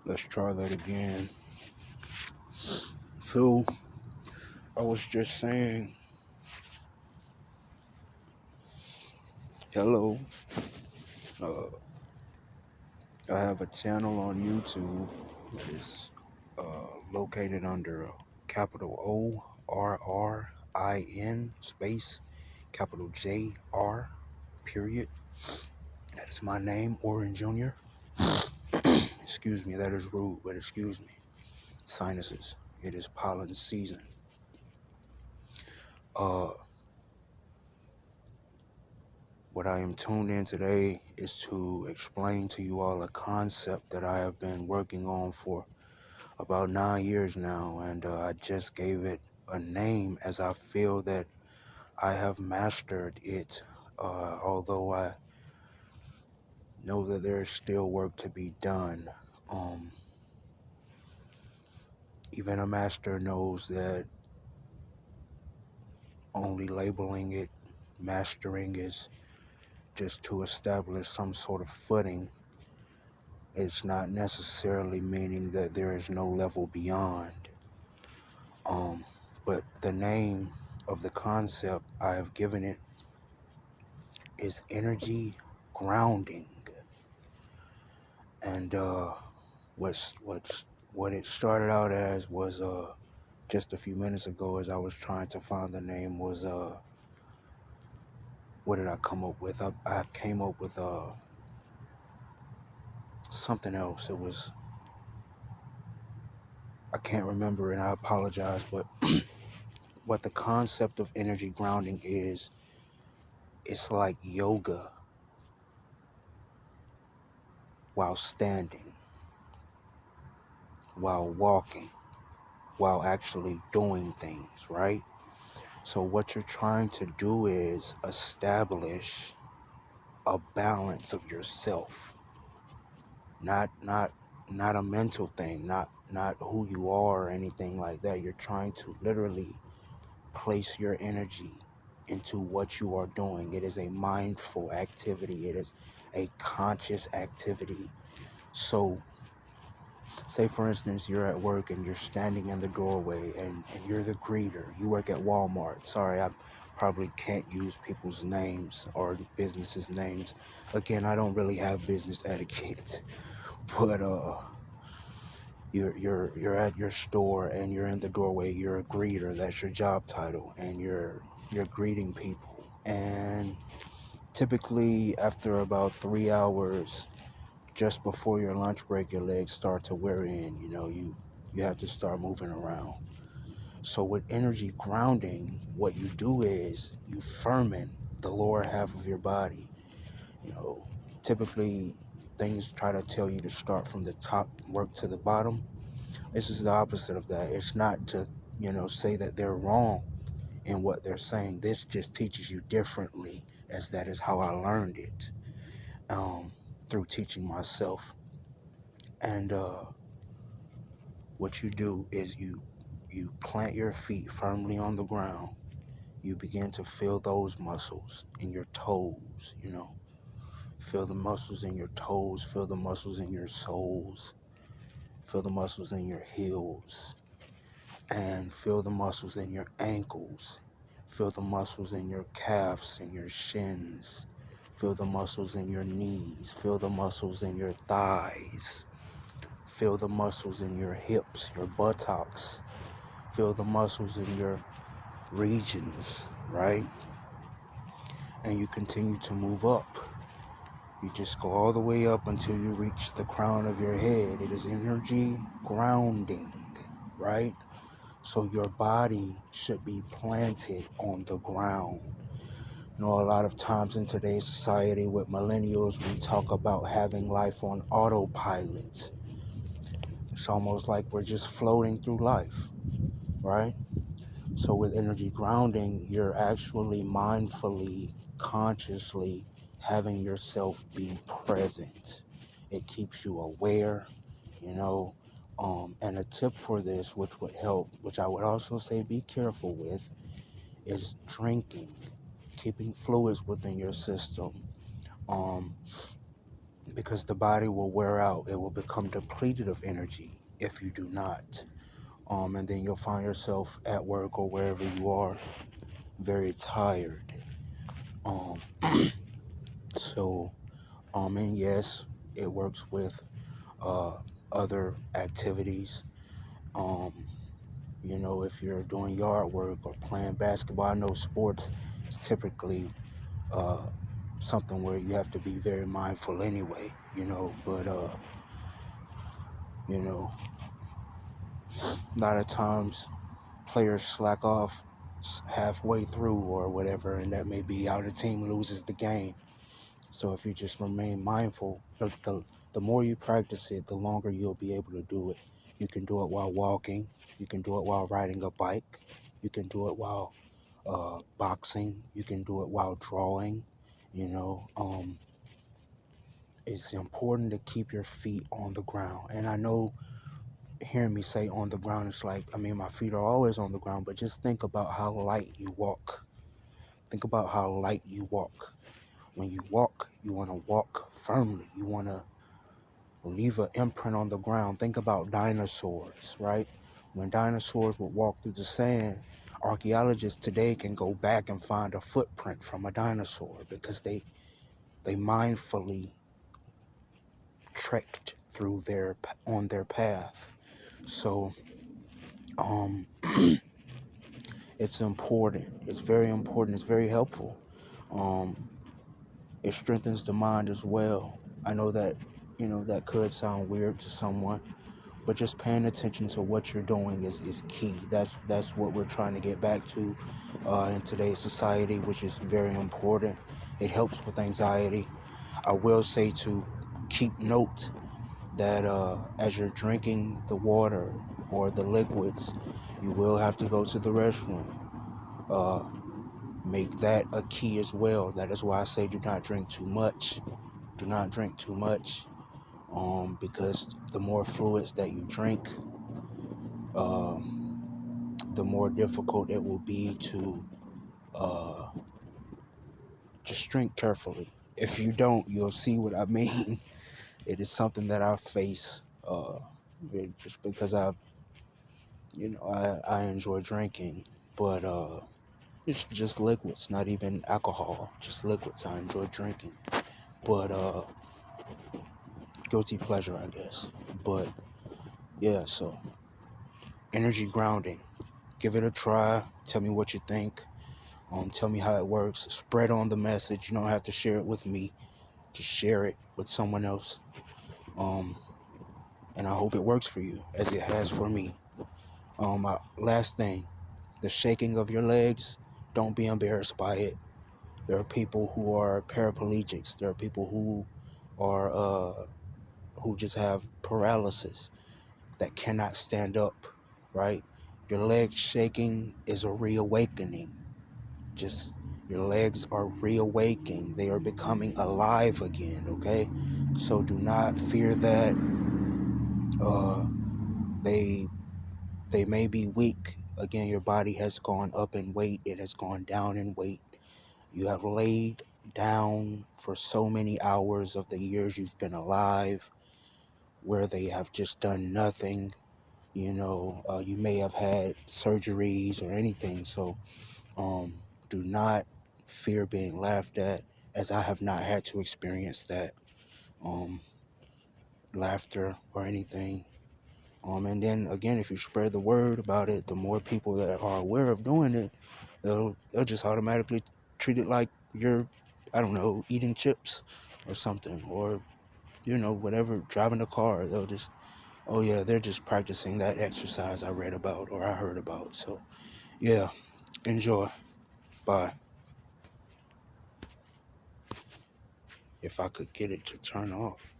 Let's try that again. So, I was just saying, hello. Uh, I have a channel on YouTube that is located under capital ORRIN space capital JR period. That is my name, Orin Jr. Excuse me, that is rude, but excuse me. Sinuses. It is pollen season. Uh, what I am tuned in today is to explain to you all a concept that I have been working on for about 9 years now, and I just gave it a name as I feel that I have mastered it. Although I know that there is still work to be done. Um, Even a master knows that only labeling it mastering is just to establish some sort of footing. It's not necessarily meaning that there is no level beyond. Um, but the name of the concept I have given it is energy grounding. And what it started out as was just a few minutes ago, as I was trying to find the name, was what did I come up with? I came up with something else. It was, I can't remember, and I apologize, but what the concept of energy grounding is, it's like yoga while standing, while walking, while actually doing things, right? So what you're trying to do is establish a balance of yourself, not a mental thing, not who you are or anything like that. You're trying to literally place your energy into what you are doing. It is a mindful activity. It is a conscious activity. So say, for instance, you're at work and you're standing in the doorway and you're the greeter. You work at Walmart. Sorry, I probably can't use people's names or businesses' names. Again, I don't really have business etiquette. But you're at your store and you're in the doorway. You're a greeter. That's your job title, and you're greeting people. And typically, after about 3 hours, just before your lunch break, your legs start to wear in. You have to start moving around. So with energy grounding, what you do is you ferment the lower half of your body. You know, typically things try to tell you to start from the top, work to the bottom. This is the opposite of that. It's not to, say that they're wrong in what they're saying. This just teaches you differently, as that is how I learned it, through teaching myself. And what you do is you plant your feet firmly on the ground. You begin to feel those muscles in your toes. Feel the muscles in your toes, feel the muscles in your soles, feel the muscles in your heels, and feel the muscles in your ankles. Feel the muscles in your calves and your shins. Feel the muscles in your knees. Feel the muscles in your thighs. Feel the muscles in your hips, your buttocks. Feel the muscles in your regions, right? And you continue to move up. You just go all the way up until you reach the crown of your head. It is energy grounding, right? So your body should be planted on the ground. A lot of times in today's society with millennials, we talk about having life on autopilot. It's almost like we're just floating through life, right? So with energy grounding, you're actually mindfully, consciously having yourself be present. It keeps you aware, you know. And a tip for this, which would help, which I would also say be careful with, is drinking, keeping fluids within your system. Um, because the body will wear out. It will become depleted of energy if you do not. And then you'll find yourself at work or wherever you are very tired. Um, so, and yes, it works with uh, other activities. Um, if you're doing yard work or playing basketball, I know sports is typically uh, something where you have to be very mindful anyway, but, you know, a lot of times players slack off halfway through or whatever, and that may be how the team loses the game. So if you just remain mindful, the more you practice it, the longer you'll be able to do it. You can do it while walking. You can do it while riding a bike. You can do it while boxing. You can do it while drawing. You know, it's important to keep your feet on the ground. And I know hearing me say on the ground, it's like, I mean, my feet are always on the ground, but just think about how light you walk. Think about how light you walk. When you walk, you want to walk firmly. You want to leave an imprint on the ground. Think about dinosaurs, right? When dinosaurs would walk through the sand, archaeologists today can go back and find a footprint from a dinosaur because they mindfully trekked through on their path. So it's important. It's very important. It's very helpful. Um, it strengthens the mind as well. I know that that could sound weird to someone, but just paying attention to what you're doing is key. That's what we're trying to get back to in today's society, which is very important. It helps with anxiety. I will say to keep note that as you're drinking the water or the liquids, you will have to go to the restroom. Make that a key as well. That is why I say do not drink too much. Do not drink too much, because the more fluids that you drink, the more difficult it will be to just drink carefully. If you don't, you'll see what I mean. It is something that I face just because I enjoy drinking, but it's just liquids, not even alcohol, just liquids. I enjoy drinking, but guilty pleasure, I guess. But yeah, so energy grounding. Give it a try. Tell me what you think. Tell me how it works. Spread on the message. You don't have to share it with me. Just share it with someone else. Um, and I hope it works for you as it has for me. Last thing, the shaking of your legs, don't be embarrassed by it. There are people who are paraplegics. There are people are who just have paralysis that cannot stand up, right? Your legs shaking is a reawakening. Just your legs are reawakening. They are becoming alive again, okay? So do not fear that. Uh, they they may be weak. Again, your body has gone up in weight. It has gone down in weight. You have laid down for so many hours of the years you've been alive where they have just done nothing. You may have had surgeries or anything. So do not fear being laughed at, as I have not had to experience that um, laughter or anything. And then again, if you spread the word about it, the more people that are aware of doing it, they'll just automatically treat it like you're, I don't know, eating chips or something, or whatever, driving a car. They'll just, oh yeah, they're just practicing that exercise I read about or I heard about. So yeah, enjoy. Bye. If I could get it to turn off.